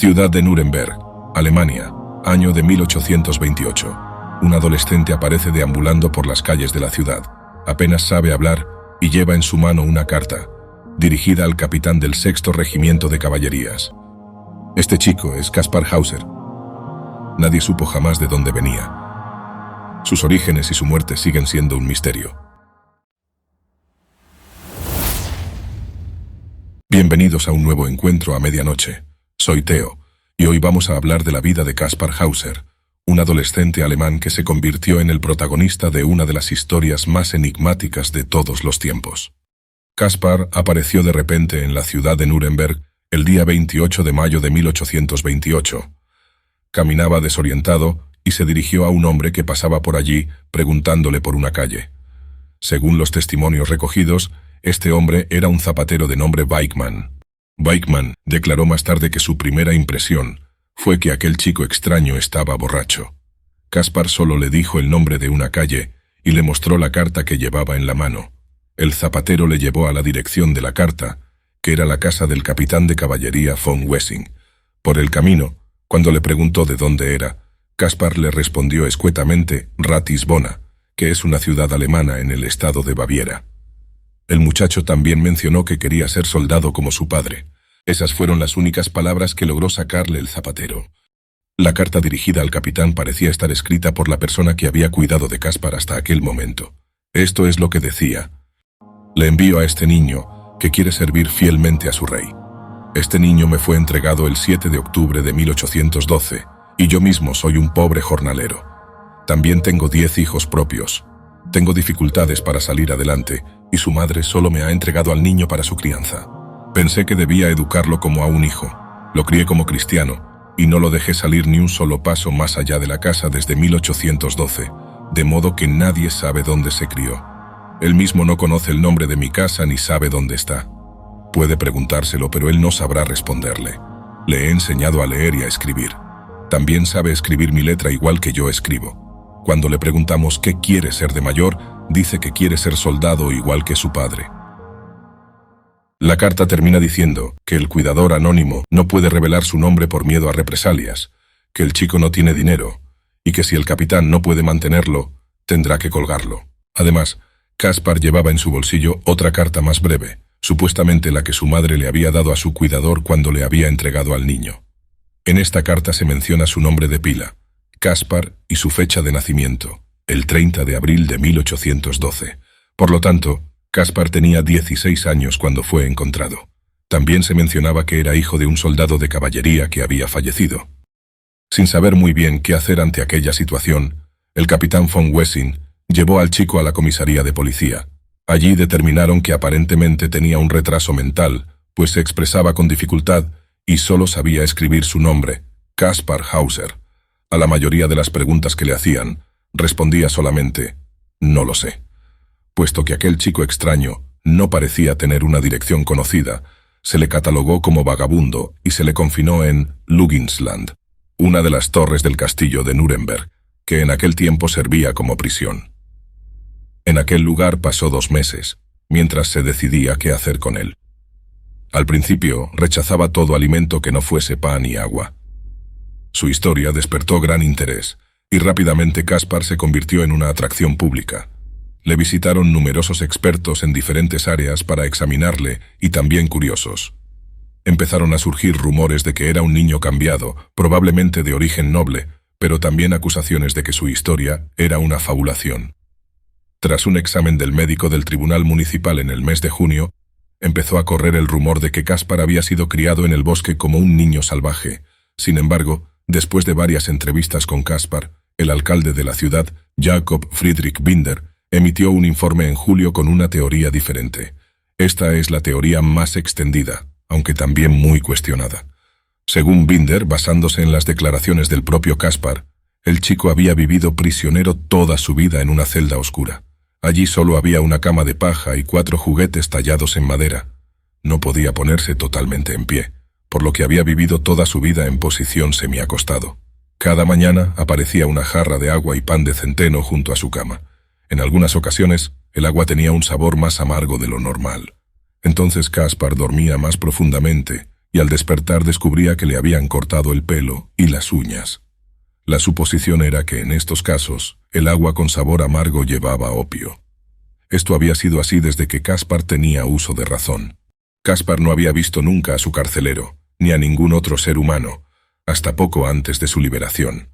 Ciudad de Nuremberg, Alemania, año de 1828. Un adolescente aparece deambulando por las calles de la ciudad. Apenas sabe hablar y lleva en su mano una carta, dirigida al capitán del 6º Regimiento de Caballerías. Este chico es Kaspar Hauser. Nadie supo jamás de dónde venía. Sus orígenes y su muerte siguen siendo un misterio. Bienvenidos a un nuevo encuentro a medianoche. Soy Theo, y hoy vamos a hablar de la vida de Kaspar Hauser, un adolescente alemán que se convirtió en el protagonista de una de las historias más enigmáticas de todos los tiempos. Kaspar apareció de repente en la ciudad de Nuremberg el día 28 de mayo de 1828. Caminaba desorientado y se dirigió a un hombre que pasaba por allí preguntándole por una calle. Según los testimonios recogidos, este hombre era un zapatero de nombre Weichmann. Weichmann declaró más tarde que su primera impresión fue que aquel chico extraño estaba borracho. Kaspar solo le dijo el nombre de una calle y le mostró la carta que llevaba en la mano. El zapatero le llevó a la dirección de la carta, que era la casa del capitán de caballería von Wessing. Por el camino, cuando le preguntó de dónde era, Kaspar le respondió escuetamente Ratisbona, que es una ciudad alemana en el estado de Baviera. El muchacho también mencionó que quería ser soldado como su padre. Esas fueron las únicas palabras que logró sacarle el zapatero. La carta dirigida al capitán parecía estar escrita por la persona que había cuidado de Kaspar hasta aquel momento. Esto es lo que decía: le envío a este niño que quiere servir fielmente a su rey. Este niño me fue entregado el 7 de octubre de 1812, y yo mismo soy un pobre jornalero. También tengo 10 hijos propios. Tengo dificultades para salir adelante, y su madre solo me ha entregado al niño para su crianza. Pensé que debía educarlo como a un hijo. Lo crié como cristiano, y no lo dejé salir ni un solo paso más allá de la casa desde 1812, de modo que nadie sabe dónde se crió. Él mismo no conoce el nombre de mi casa ni sabe dónde está. Puede preguntárselo, pero él no sabrá responderle. Le he enseñado a leer y a escribir. También sabe escribir mi letra igual que yo escribo. Cuando le preguntamos qué quiere ser de mayor, dice que quiere ser soldado igual que su padre. La carta termina diciendo que el cuidador anónimo no puede revelar su nombre por miedo a represalias, que el chico no tiene dinero, y que si el capitán no puede mantenerlo, tendrá que colgarlo. Además, Kaspar llevaba en su bolsillo otra carta más breve, supuestamente la que su madre le había dado a su cuidador cuando le había entregado al niño. En esta carta se menciona su nombre de pila, Kaspar, y su fecha de nacimiento, el 30 de abril de 1812. Por lo tanto, Kaspar tenía 16 años cuando fue encontrado. También se mencionaba que era hijo de un soldado de caballería que había fallecido. Sin saber muy bien qué hacer ante aquella situación, el capitán von Wessing llevó al chico a la comisaría de policía. Allí determinaron que aparentemente tenía un retraso mental, pues se expresaba con dificultad y solo sabía escribir su nombre, Kaspar Hauser. A la mayoría de las preguntas que le hacían, respondía solamente, no lo sé. Puesto que aquel chico extraño no parecía tener una dirección conocida, se le catalogó como vagabundo y se le confinó en Luginsland, una de las torres del castillo de Nuremberg, que en aquel tiempo servía como prisión. En aquel lugar pasó 2 meses, mientras se decidía qué hacer con él. Al principio rechazaba todo alimento que no fuese pan y agua. Su historia despertó gran interés, y rápidamente Kaspar se convirtió en una atracción pública. Le visitaron numerosos expertos en diferentes áreas para examinarle y también curiosos. Empezaron a surgir rumores de que era un niño cambiado, probablemente de origen noble, pero también acusaciones de que su historia era una fabulación. Tras un examen del médico del Tribunal Municipal en el mes de junio, empezó a correr el rumor de que Kaspar había sido criado en el bosque como un niño salvaje. Sin embargo, después de varias entrevistas con Kaspar, el alcalde de la ciudad, Jakob Friedrich Binder, emitió un informe en julio con una teoría diferente. Esta es la teoría más extendida, aunque también muy cuestionada. Según Binder, basándose en las declaraciones del propio Kaspar, el chico había vivido prisionero toda su vida en una celda oscura. Allí solo había una cama de paja y 4 juguetes tallados en madera. No podía ponerse totalmente en pie, por lo que había vivido toda su vida en posición semiacostado. Cada mañana aparecía una jarra de agua y pan de centeno junto a su cama. En algunas ocasiones, el agua tenía un sabor más amargo de lo normal. Entonces Kaspar dormía más profundamente, y al despertar descubría que le habían cortado el pelo y las uñas. La suposición era que en estos casos, el agua con sabor amargo llevaba opio. Esto había sido así desde que Caspar tenía uso de razón. Caspar no había visto nunca a su carcelero, ni a ningún otro ser humano, hasta poco antes de su liberación.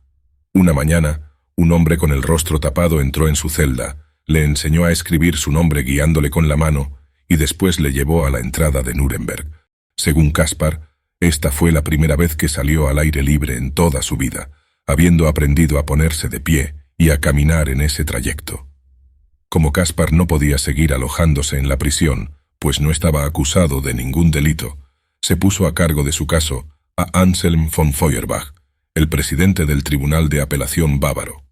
Una mañana, un hombre con el rostro tapado entró en su celda, le enseñó a escribir su nombre guiándole con la mano y después le llevó a la entrada de Nuremberg. Según Caspar, esta fue la primera vez que salió al aire libre en toda su vida, habiendo aprendido a ponerse de pie y a caminar en ese trayecto. Como Caspar no podía seguir alojándose en la prisión, pues no estaba acusado de ningún delito, se puso a cargo de su caso a Anselm von Feuerbach, el presidente del Tribunal de Apelación bávaro.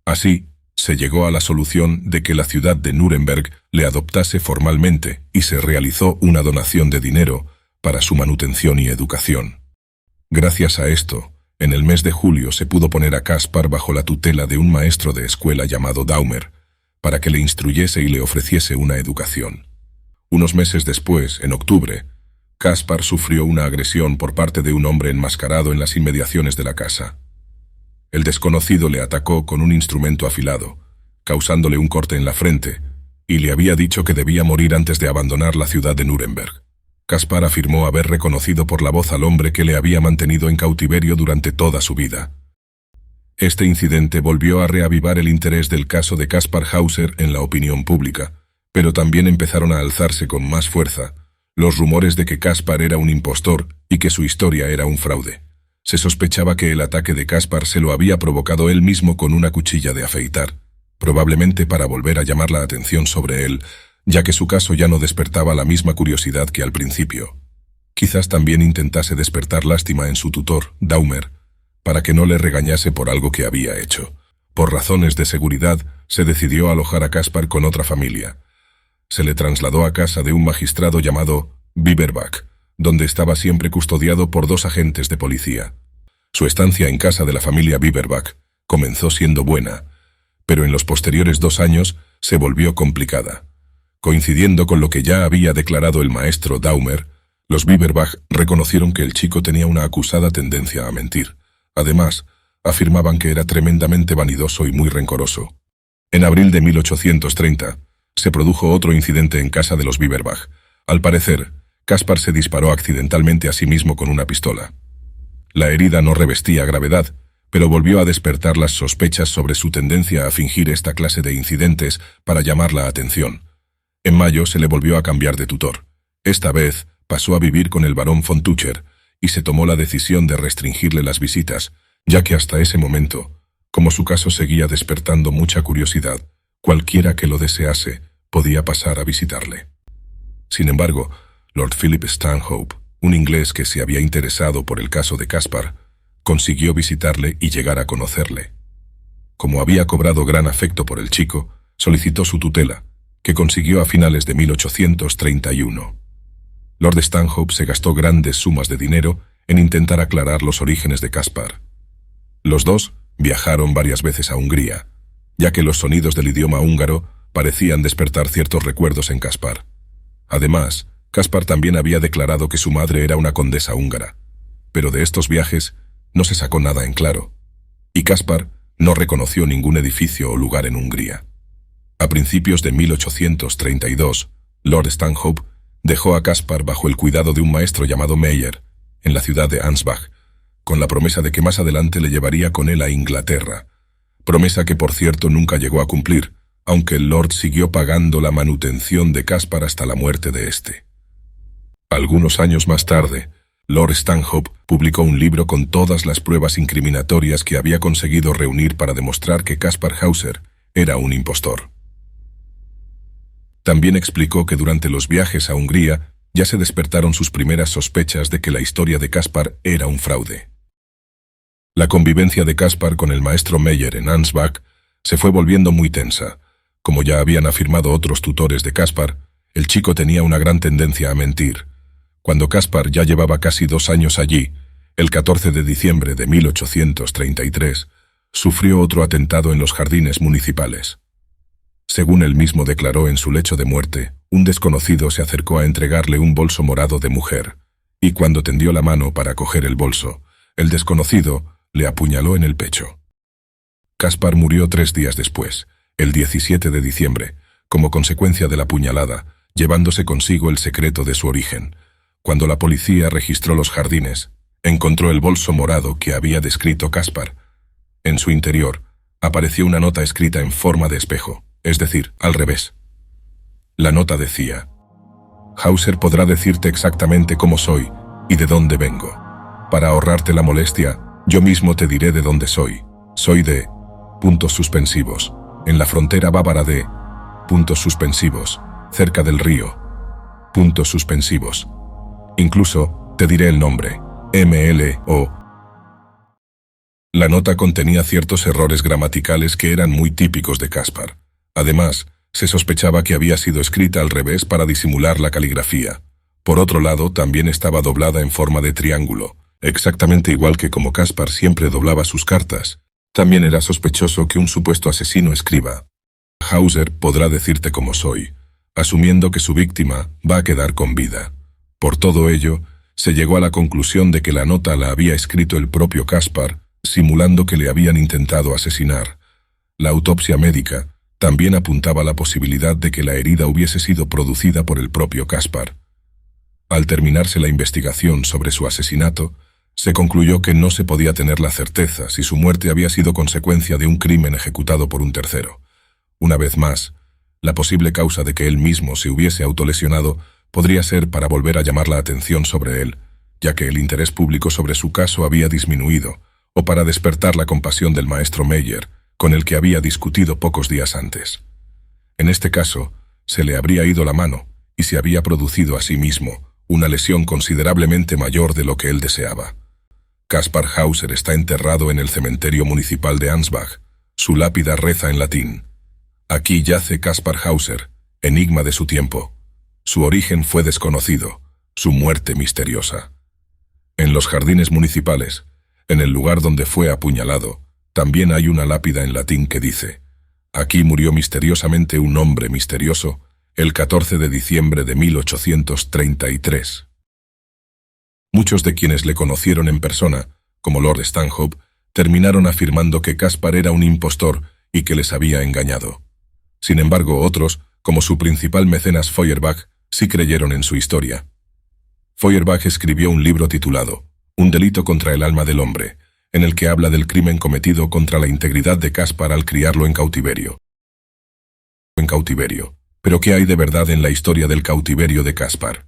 Así, se llegó a la solución de que la ciudad de Nuremberg le adoptase formalmente y se realizó una donación de dinero para su manutención y educación. Gracias a esto, en el mes de julio se pudo poner a Caspar bajo la tutela de un maestro de escuela llamado Daumer, para que le instruyese y le ofreciese una educación. Unos meses después, en octubre, Caspar sufrió una agresión por parte de un hombre enmascarado en las inmediaciones de la casa. El desconocido le atacó con un instrumento afilado, causándole un corte en la frente, y le había dicho que debía morir antes de abandonar la ciudad de Nuremberg. Caspar afirmó haber reconocido por la voz al hombre que le había mantenido en cautiverio durante toda su vida. Este incidente volvió a reavivar el interés del caso de Kaspar Hauser en la opinión pública, pero también empezaron a alzarse con más fuerza los rumores de que Caspar era un impostor y que su historia era un fraude. Se sospechaba que el ataque de Caspar se lo había provocado él mismo con una cuchilla de afeitar, probablemente para volver a llamar la atención sobre él, ya que su caso ya no despertaba la misma curiosidad que al principio. Quizás también intentase despertar lástima en su tutor, Daumer, para que no le regañase por algo que había hecho. Por razones de seguridad, se decidió alojar a Caspar con otra familia. Se le trasladó a casa de un magistrado llamado Biberbach, donde estaba siempre custodiado por 2 agentes de policía. Su estancia en casa de la familia Biberbach comenzó siendo buena, pero en los posteriores 2 años se volvió complicada. Coincidiendo con lo que ya había declarado el maestro Daumer, los Biberbach reconocieron que el chico tenía una acusada tendencia a mentir. Además, afirmaban que era tremendamente vanidoso y muy rencoroso. En abril de 1830, se produjo otro incidente en casa de los Biberbach. Al parecer, Caspar se disparó accidentalmente a sí mismo con una pistola. La herida no revestía gravedad, pero volvió a despertar las sospechas sobre su tendencia a fingir esta clase de incidentes para llamar la atención. En mayo se le volvió a cambiar de tutor. Esta vez pasó a vivir con el barón von Tucher y se tomó la decisión de restringirle las visitas, ya que hasta ese momento, como su caso seguía despertando mucha curiosidad, cualquiera que lo desease podía pasar a visitarle. Sin embargo, Lord Philip Stanhope, un inglés que se había interesado por el caso de Caspar, consiguió visitarle y llegar a conocerle. Como había cobrado gran afecto por el chico, solicitó su tutela, que consiguió a finales de 1831. Lord Stanhope se gastó grandes sumas de dinero en intentar aclarar los orígenes de Caspar. Los dos viajaron varias veces a Hungría, ya que los sonidos del idioma húngaro parecían despertar ciertos recuerdos en Caspar. Además, Caspar también había declarado que su madre era una condesa húngara, pero de estos viajes no se sacó nada en claro, y Caspar no reconoció ningún edificio o lugar en Hungría. A principios de 1832, Lord Stanhope dejó a Caspar bajo el cuidado de un maestro llamado Meyer, en la ciudad de Ansbach, con la promesa de que más adelante le llevaría con él a Inglaterra, promesa que por cierto nunca llegó a cumplir, aunque el Lord siguió pagando la manutención de Caspar hasta la muerte de éste. Algunos años más tarde, Lord Stanhope publicó un libro con todas las pruebas incriminatorias que había conseguido reunir para demostrar que Kaspar Hauser era un impostor. También explicó que durante los viajes a Hungría ya se despertaron sus primeras sospechas de que la historia de Caspar era un fraude. La convivencia de Caspar con el maestro Meyer en Ansbach se fue volviendo muy tensa. Como ya habían afirmado otros tutores de Caspar, el chico tenía una gran tendencia a mentir. Cuando Caspar ya llevaba casi 2 años allí, el 14 de diciembre de 1833, sufrió otro atentado en los jardines municipales. Según él mismo declaró en su lecho de muerte, un desconocido se acercó a entregarle un bolso morado de mujer, y cuando tendió la mano para coger el bolso, el desconocido le apuñaló en el pecho. Caspar murió 3 días después, el 17 de diciembre, como consecuencia de la puñalada, llevándose consigo el secreto de su origen. Cuando la policía registró los jardines, encontró el bolso morado que había descrito Caspar. En su interior, apareció una nota escrita en forma de espejo, es decir, al revés. La nota decía: Hauser podrá decirte exactamente cómo soy y de dónde vengo. Para ahorrarte la molestia, yo mismo te diré de dónde soy. Soy de... puntos suspensivos, en la frontera bávara de... puntos suspensivos, cerca del río. Puntos suspensivos. Incluso, te diré el nombre, MLO. La nota contenía ciertos errores gramaticales que eran muy típicos de Caspar. Además, se sospechaba que había sido escrita al revés para disimular la caligrafía. Por otro lado, también estaba doblada en forma de triángulo, exactamente igual que como Caspar siempre doblaba sus cartas. También era sospechoso que un supuesto asesino escriba: Hauser podrá decirte cómo soy, asumiendo que su víctima va a quedar con vida. Por todo ello, se llegó a la conclusión de que la nota la había escrito el propio Caspar, simulando que le habían intentado asesinar. La autopsia médica también apuntaba a la posibilidad de que la herida hubiese sido producida por el propio Caspar. Al terminarse la investigación sobre su asesinato, se concluyó que no se podía tener la certeza si su muerte había sido consecuencia de un crimen ejecutado por un tercero. Una vez más, la posible causa de que él mismo se hubiese autolesionado podría ser para volver a llamar la atención sobre él, ya que el interés público sobre su caso había disminuido, o para despertar la compasión del maestro Meyer, con el que había discutido pocos días antes. En este caso, se le habría ido la mano, y se había producido a sí mismo una lesión considerablemente mayor de lo que él deseaba. Caspar Hauser está enterrado en el cementerio municipal de Ansbach. Su lápida reza en latín: Aquí yace Caspar Hauser, enigma de su tiempo. Su origen fue desconocido, su muerte misteriosa. En los jardines municipales, en el lugar donde fue apuñalado, también hay una lápida en latín que dice: Aquí murió misteriosamente un hombre misterioso, el 14 de diciembre de 1833. Muchos de quienes le conocieron en persona, como Lord Stanhope, terminaron afirmando que Caspar era un impostor y que les había engañado. Sin embargo, otros, como su principal mecenas Feuerbach, sí creyeron en su historia. Feuerbach escribió un libro titulado Un delito contra el alma del hombre, en el que habla del crimen cometido contra la integridad de Caspar al criarlo en cautiverio. Pero ¿qué hay de verdad en la historia del cautiverio de Caspar?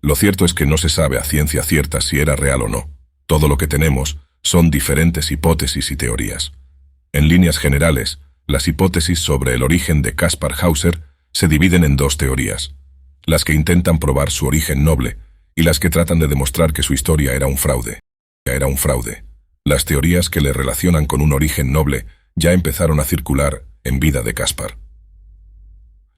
Lo cierto es que no se sabe a ciencia cierta si era real o no. Todo lo que tenemos son diferentes hipótesis y teorías. En líneas generales, las hipótesis sobre el origen de Caspar Hauser se dividen en 2 teorías: las que intentan probar su origen noble y las que tratan de demostrar que su historia era un fraude. Las teorías que le relacionan con un origen noble ya empezaron a circular en vida de Caspar.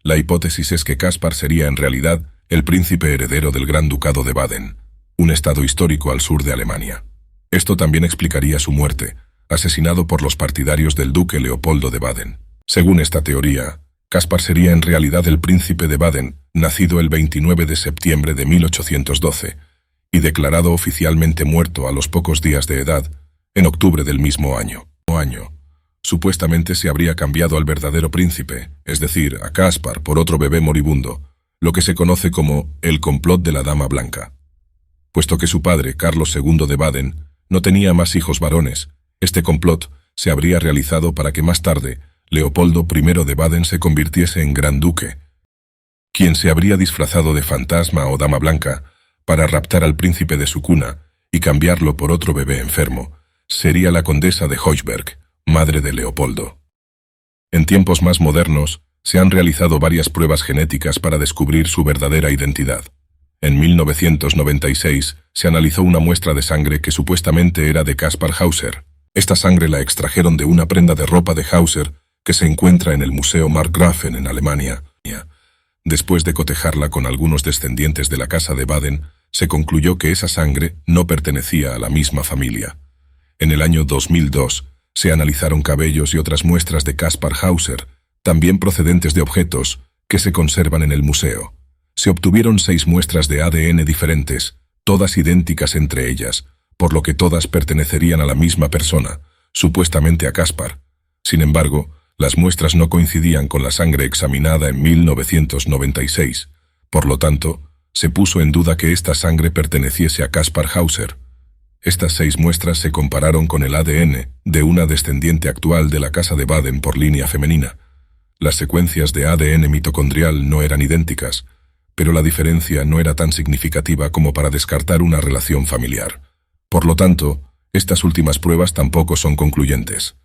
La hipótesis es que Caspar sería en realidad el príncipe heredero del Gran Ducado de Baden, un estado histórico al sur de Alemania. Esto también explicaría su muerte, asesinado por los partidarios del duque Leopoldo de Baden. Según esta teoría, Caspar sería en realidad el príncipe de Baden, nacido el 29 de septiembre de 1812, y declarado oficialmente muerto a los pocos días de edad, en octubre del mismo año. Supuestamente se habría cambiado al verdadero príncipe, es decir, a Caspar, por otro bebé moribundo, lo que se conoce como el complot de la Dama Blanca. Puesto que su padre, Carlos II de Baden, no tenía más hijos varones, este complot se habría realizado para que más tarde Leopoldo I de Baden se convirtiese en gran duque, quien se habría disfrazado de fantasma o Dama Blanca para raptar al príncipe de su cuna y cambiarlo por otro bebé enfermo. Sería la condesa de Heuchberg, madre de Leopoldo. En tiempos más modernos, se han realizado varias pruebas genéticas para descubrir su verdadera identidad. En 1996 se analizó una muestra de sangre que supuestamente era de Caspar Hauser. Esta sangre la extrajeron de una prenda de ropa de Hauser que se encuentra en el Museo Markgrafen en Alemania. Después de cotejarla con algunos descendientes de la casa de Baden, se concluyó que esa sangre no pertenecía a la misma familia. En el año 2002, se analizaron cabellos y otras muestras de Caspar Hauser, también procedentes de objetos que se conservan en el museo. Se obtuvieron 6 muestras de ADN diferentes, todas idénticas entre ellas, por lo que todas pertenecerían a la misma persona, supuestamente a Caspar. Sin embargo, las muestras no coincidían con la sangre examinada en 1996, por lo tanto, se puso en duda que esta sangre perteneciese a Kaspar Hauser. Estas 6 muestras se compararon con el ADN de una descendiente actual de la casa de Baden por línea femenina. Las secuencias de ADN mitocondrial no eran idénticas, pero la diferencia no era tan significativa como para descartar una relación familiar. Por lo tanto, estas últimas pruebas tampoco son concluyentes.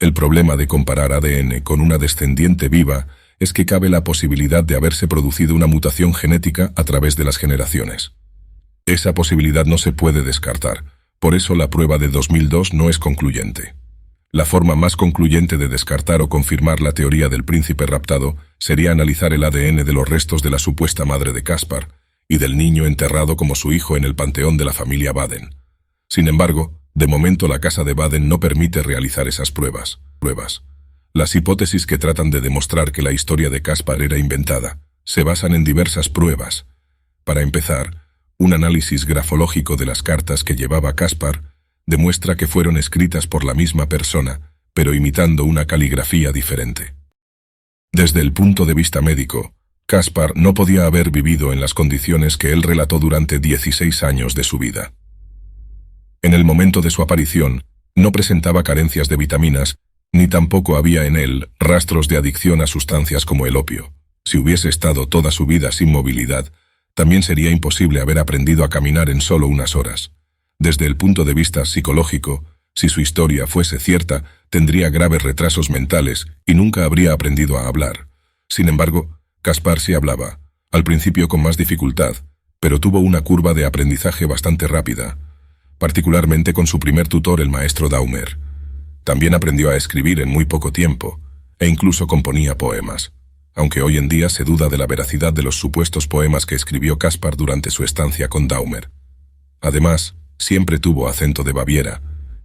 El problema de comparar ADN con una descendiente viva es que cabe la posibilidad de haberse producido una mutación genética a través de las generaciones. Esa posibilidad no se puede descartar, por eso la prueba de 2002 no es concluyente. La forma más concluyente de descartar o confirmar la teoría del príncipe raptado sería analizar el ADN de los restos de la supuesta madre de Caspar y del niño enterrado como su hijo en el panteón de la familia Baden. Sin embargo, de momento la casa de Baden no permite realizar esas pruebas. Las hipótesis que tratan de demostrar que la historia de Caspar era inventada se basan en diversas pruebas. Para empezar, un análisis grafológico de las cartas que llevaba Caspar demuestra que fueron escritas por la misma persona, pero imitando una caligrafía diferente. Desde el punto de vista médico, Caspar no podía haber vivido en las condiciones que él relató durante 16 años de su vida. En el momento de su aparición, no presentaba carencias de vitaminas, ni tampoco había en él rastros de adicción a sustancias como el opio. Si hubiese estado toda su vida sin movilidad, también sería imposible haber aprendido a caminar en solo unas horas. Desde el punto de vista psicológico, si su historia fuese cierta, tendría graves retrasos mentales y nunca habría aprendido a hablar. Sin embargo, Caspar sí hablaba, al principio con más dificultad, pero tuvo una curva de aprendizaje bastante rápida, particularmente con su primer tutor, el maestro Daumer. También aprendió a escribir en muy poco tiempo, e incluso componía poemas, aunque hoy en día se duda de la veracidad de los supuestos poemas que escribió Caspar durante su estancia con Daumer. Además, siempre tuvo acento de Baviera,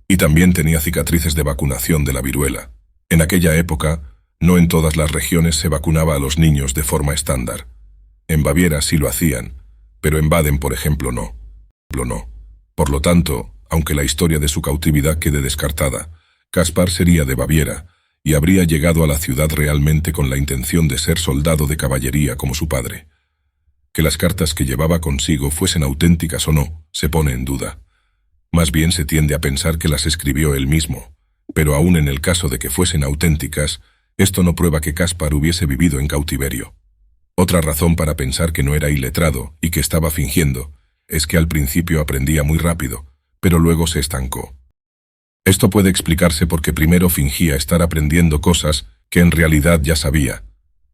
y también tenía cicatrices de vacunación de la viruela. En aquella época, no en todas las regiones se vacunaba a los niños de forma estándar. En Baviera sí lo hacían, pero en Baden, por ejemplo, no. Por lo tanto, aunque la historia de su cautividad quede descartada, Caspar sería de Baviera y habría llegado a la ciudad realmente con la intención de ser soldado de caballería como su padre. Que las cartas que llevaba consigo fuesen auténticas o no, se pone en duda. Más bien se tiende a pensar que las escribió él mismo, pero aún en el caso de que fuesen auténticas, esto no prueba que Caspar hubiese vivido en cautiverio. Otra razón para pensar que no era iletrado y que estaba fingiendo es que al principio aprendía muy rápido, pero luego se estancó. Esto puede explicarse porque primero fingía estar aprendiendo cosas que en realidad ya sabía,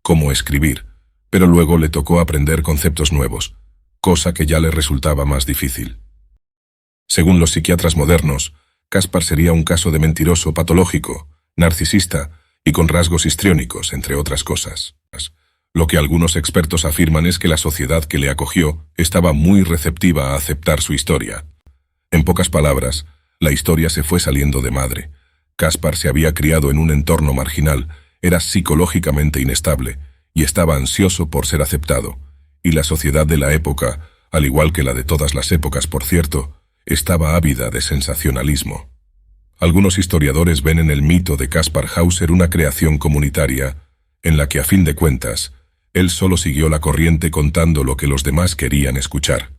como escribir, pero luego le tocó aprender conceptos nuevos, cosa que ya le resultaba más difícil. Según los psiquiatras modernos, Caspar sería un caso de mentiroso patológico, narcisista y con rasgos histriónicos, entre otras cosas. Lo que algunos expertos afirman es que la sociedad que le acogió estaba muy receptiva a aceptar su historia. En pocas palabras, la historia se fue saliendo de madre. Caspar se había criado en un entorno marginal, era psicológicamente inestable y estaba ansioso por ser aceptado. Y la sociedad de la época, al igual que la de todas las épocas por cierto, estaba ávida de sensacionalismo. Algunos historiadores ven en el mito de Kaspar Hauser una creación comunitaria, en la que a fin de cuentas, él solo siguió la corriente contando lo que los demás querían escuchar.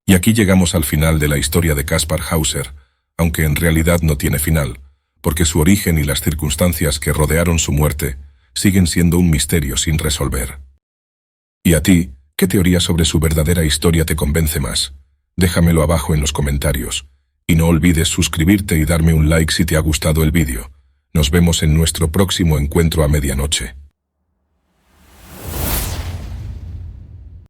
Y aquí llegamos al final de la historia de Kaspar Hauser, aunque en realidad no tiene final, porque su origen y las circunstancias que rodearon su muerte siguen siendo un misterio sin resolver. ¿Y a ti, qué teoría sobre su verdadera historia te convence más? Déjamelo abajo en los comentarios. Y no olvides suscribirte y darme un like si te ha gustado el vídeo. Nos vemos en nuestro próximo encuentro a medianoche.